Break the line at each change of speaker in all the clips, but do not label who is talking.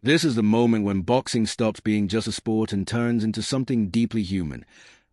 This is the moment when boxing stops being just a sport and turns into something deeply human.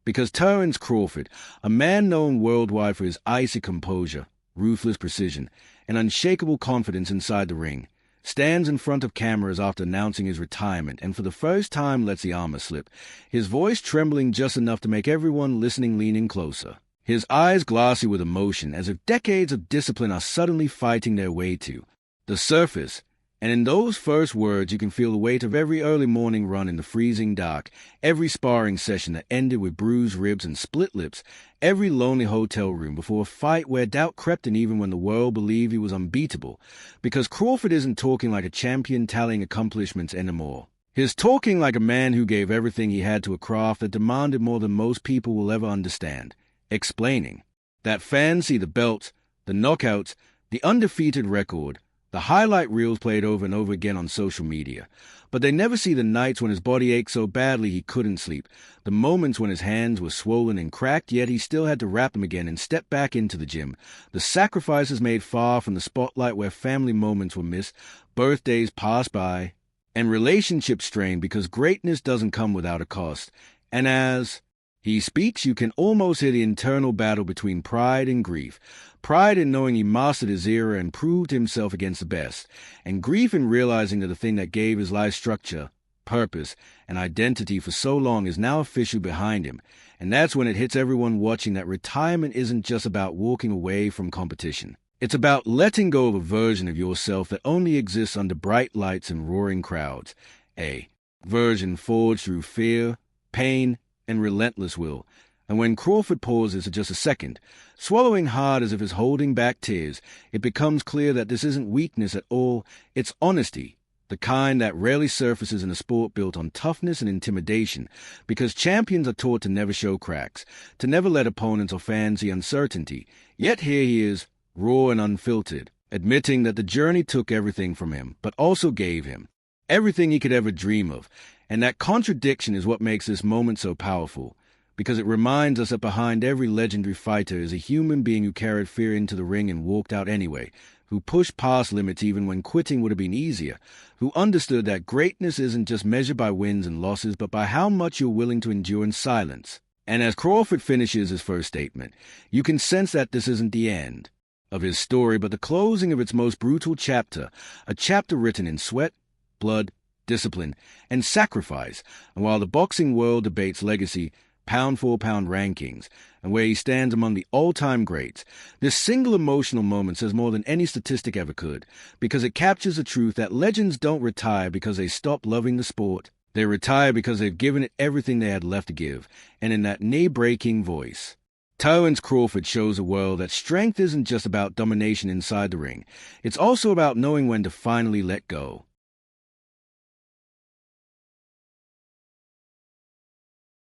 Because Terence Crawford, a man known worldwide for his icy composure, ruthless precision, and unshakable confidence inside the ring, stands in front of cameras after announcing his retirement and for the first time lets the armor slip, his voice trembling just enough to make everyone listening lean in closer. His eyes glassy with emotion, as if decades of discipline are suddenly fighting their way to the surface. And in those first words you can feel the weight of every early morning run in the freezing dark, every sparring session that ended with bruised ribs and split lips, every lonely hotel room before a fight where doubt crept in even when the world believed he was unbeatable. Because Crawford isn't talking like a champion tallying accomplishments anymore. He's talking like a man who gave everything he had to a craft that demanded more than most people will ever understand. Explaining that fans see the belts, the knockouts, the undefeated record, the highlight reels played over and over again on social media, but they never see the nights when his body ached so badly he couldn't sleep, the moments when his hands were swollen and cracked yet he still had to wrap them again and step back into the gym, the sacrifices made far from the spotlight where family moments were missed, birthdays passed by, and relationships strained because greatness doesn't come without a cost. And as he speaks, you can almost hear the internal battle between pride and grief. Pride in knowing he mastered his era and proved himself against the best, and grief in realizing that the thing that gave his life structure, purpose, and identity for so long is now officially behind him. And that's when it hits everyone watching that retirement isn't just about walking away from competition. It's about letting go of a version of yourself that only exists under bright lights and roaring crowds. A version forged through fear, pain, and relentless will. And when Crawford pauses for just a second, swallowing hard as if he's holding back tears, it becomes clear that this isn't weakness at all, it's honesty, the kind that rarely surfaces in a sport built on toughness and intimidation, because champions are taught to never show cracks, to never let opponents or fans see uncertainty. Yet here he is, raw and unfiltered, admitting that the journey took everything from him, but also gave him everything he could ever dream of. And that contradiction is what makes this moment so powerful, because it reminds us that behind every legendary fighter is a human being who carried fear into the ring and walked out anyway, who pushed past limits even when quitting would have been easier, who understood that greatness isn't just measured by wins and losses, but by how much you're willing to endure in silence. And as Crawford finishes his first statement, you can sense that this isn't the end of his story, but the closing of its most brutal chapter, a chapter written in sweat, blood, discipline, and sacrifice. And while the boxing world debates legacy, pound-for-pound rankings, and where he stands among the all-time greats, this single emotional moment says more than any statistic ever could, because it captures the truth that legends don't retire because they stop loving the sport. They retire because they've given it everything they had left to give, and in that knee-breaking voice, Terence Crawford shows the world that strength isn't just about domination inside the ring. It's also about knowing when to finally let go.